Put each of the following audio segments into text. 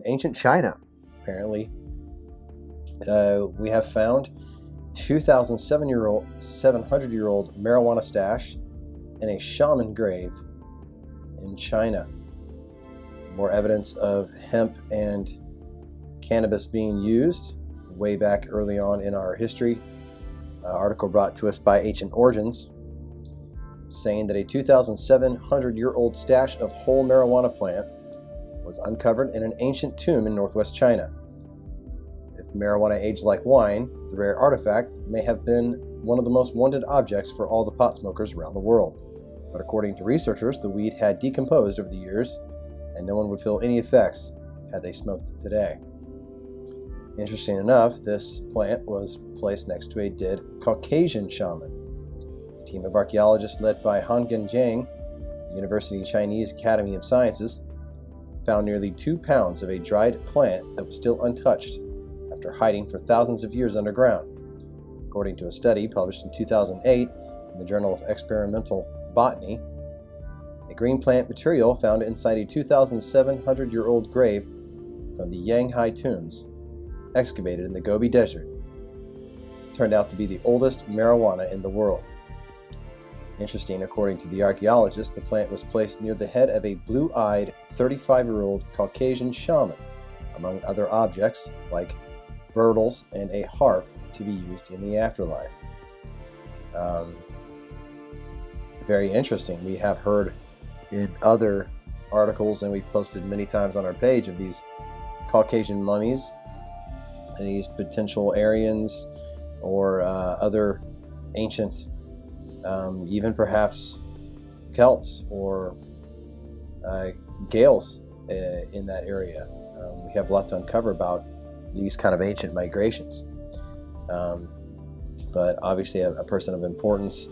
ancient China. Apparently, we have found 700-year-old marijuana stash in a shaman grave in China. More evidence of hemp and cannabis being used way back early on in our history. Article brought to us by Ancient Origins, saying that a 2,700-year-old stash of whole marijuana plant was uncovered in an ancient tomb in northwest China. If marijuana aged like wine, the rare artifact may have been one of the most wanted objects for all the pot smokers around the world. But according to researchers, the weed had decomposed over the years, and no one would feel any effects had they smoked it today. Interesting enough, this plant was placed next to a dead Caucasian shaman. A team of archaeologists led by Hangen Jiang, the University Chinese Academy of Sciences, found nearly 2 pounds of a dried plant that was still untouched after hiding for thousands of years underground. According to a study published in 2008 in the Journal of Experimental Botany, a green plant material found inside a 2,700-year-old grave from the Yanghai tombs, excavated in the Gobi Desert, turned out to be the oldest marijuana in the world. Interesting, according to the archaeologist, the plant was placed near the head of a blue-eyed 35-year-old Caucasian shaman, among other objects like girdles and a harp to be used in the afterlife. Very interesting. We have heard in other articles, and we've posted many times on our page, of these Caucasian mummies, these potential Aryans or other ancient, even perhaps Celts or Gaels in that area. We have a lot to uncover about these kind of ancient migrations. But obviously a person of importance.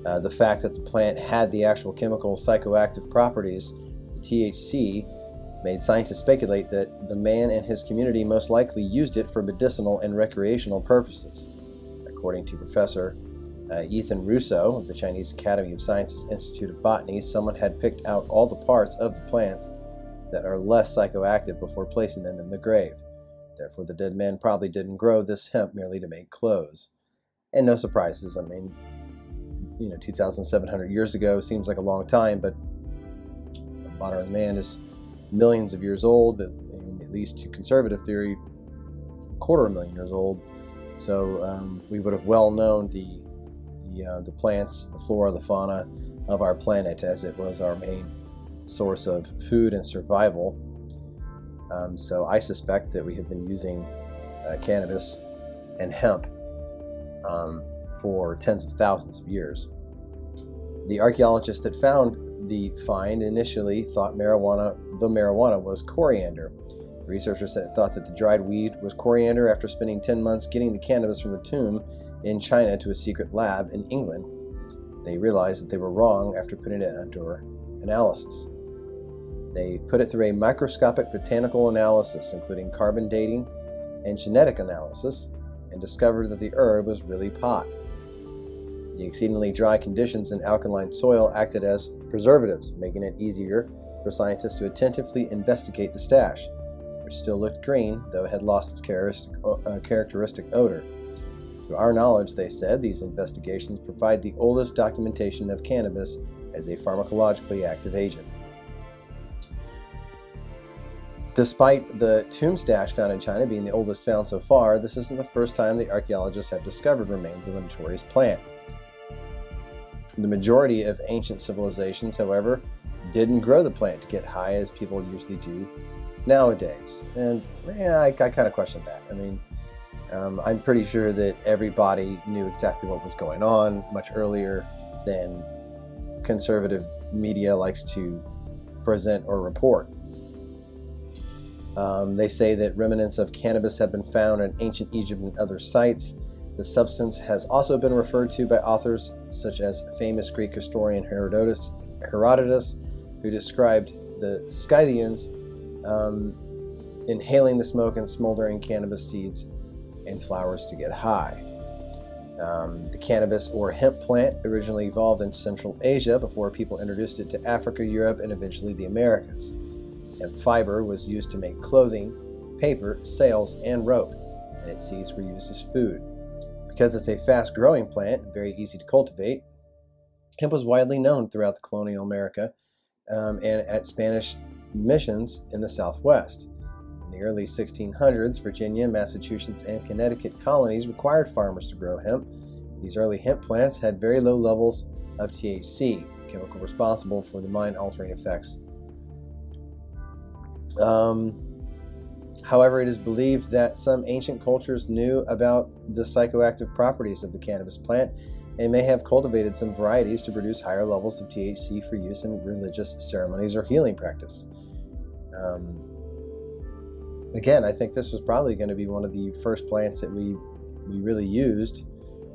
The fact that the plant had the actual chemical psychoactive properties, the THC, made scientists speculate that the man and his community most likely used it for medicinal and recreational purposes. According to Professor Ethan Russo of the Chinese Academy of Sciences Institute of Botany, someone had picked out all the parts of the plant that are less psychoactive before placing them in the grave. Therefore, the dead man probably didn't grow this hemp merely to make clothes. And no surprises. I mean, 2,700 years ago seems like a long time, but a modern man is millions of years old, and at least to conservative theory, 250,000 years old. So we would have well known the plants, the flora, the fauna of our planet, as it was our main source of food and survival. So I suspect that we have been using cannabis and hemp for tens of thousands of years. The archaeologist that found the find initially thought the marijuana was coriander. Researchers thought that the dried weed was coriander after spending 10 months getting the cannabis from the tomb in China to a secret lab in England. They realized that they were wrong after putting it under analysis. They put it through a microscopic botanical analysis, including carbon dating and genetic analysis, and discovered that the herb was really pot. The exceedingly dry conditions in alkaline soil acted as preservatives, making it easier for scientists to attentively investigate the stash, which still looked green, though it had lost its characteristic odor. To our knowledge, they said, these investigations provide the oldest documentation of cannabis as a pharmacologically active agent. Despite the tomb stash found in China being the oldest found so far, this isn't the first time the archaeologists have discovered remains of the notorious plant. The majority of ancient civilizations, however, didn't grow the plant to get high as people usually do nowadays. And I kind of question that. I mean, I'm pretty sure that everybody knew exactly what was going on much earlier than conservative media likes to present or report. They say that remnants of cannabis have been found in ancient Egypt and other sites. The substance has also been referred to by authors such as famous Greek historian Herodotus, who described the Scythians inhaling the smoke and smoldering cannabis seeds and flowers to get high. The cannabis or hemp plant originally evolved in Central Asia before people introduced it to Africa, Europe, and eventually the Americas. Hemp fiber was used to make clothing, paper, sails, and rope, and its seeds were used as food. Because it's a fast-growing plant and very easy to cultivate, hemp was widely known throughout the colonial America and at Spanish missions in the Southwest. In the early 1600s, Virginia, Massachusetts, and Connecticut colonies required farmers to grow hemp. These early hemp plants had very low levels of THC, the chemical responsible for the mind-altering effects. However, it is believed that some ancient cultures knew about the psychoactive properties of the cannabis plant and may have cultivated some varieties to produce higher levels of THC for use in religious ceremonies or healing practice. Again, I think this was probably going to be one of the first plants that we really used.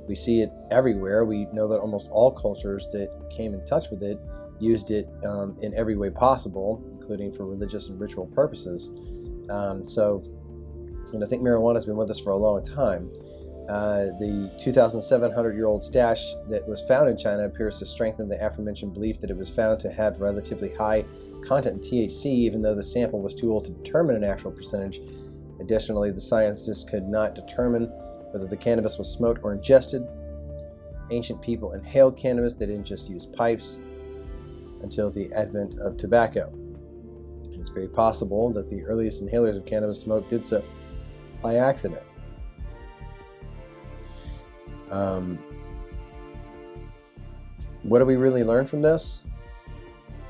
We see it everywhere. We know that almost all cultures that came in touch with it used it in every way possible, including for religious and ritual purposes. So I think marijuana has been with us for a long time. The 2,700-year-old stash that was found in China appears to strengthen the aforementioned belief that it was found to have relatively high content in THC, even though the sample was too old to determine an actual percentage. Additionally, the scientists could not determine whether the cannabis was smoked or ingested. Ancient people inhaled cannabis. They didn't just use pipes until the advent of tobacco. And it's very possible that the earliest inhalers of cannabis smoke did so by accident. What do we really learn from this?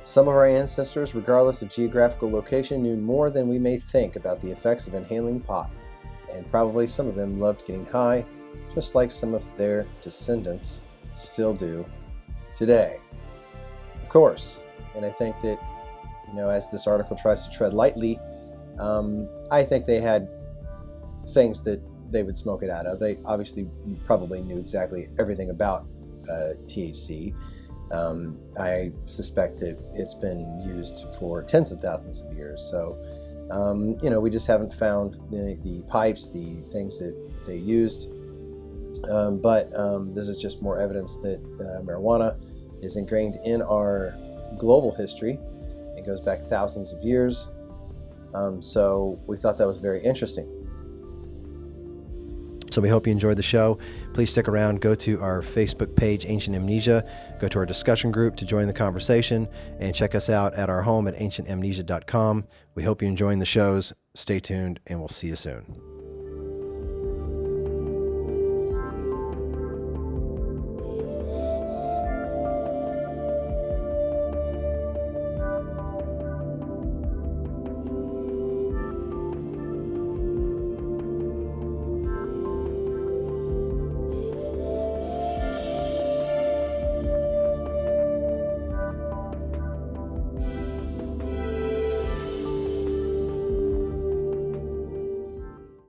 Some of our ancestors, regardless of geographical location, knew more than we may think about the effects of inhaling pot, and probably some of them loved getting high, just like some of their descendants still do today. Of course, and I think that, as this article tries to tread lightly, I think they had things that they would smoke it out of. They obviously probably knew exactly everything about THC. I suspect that it's been used for tens of thousands of years. So, we just haven't found the pipes, the things that they used. But this is just more evidence that marijuana is ingrained in our global history. It goes back thousands of years. So we thought that was very interesting. So we hope you enjoyed the show. Please stick around. Go to our Facebook page, Ancient Amnesia. Go to our discussion group to join the conversation, and check us out at our home at ancientamnesia.com. We hope you're enjoying the shows. Stay tuned, and we'll see you soon.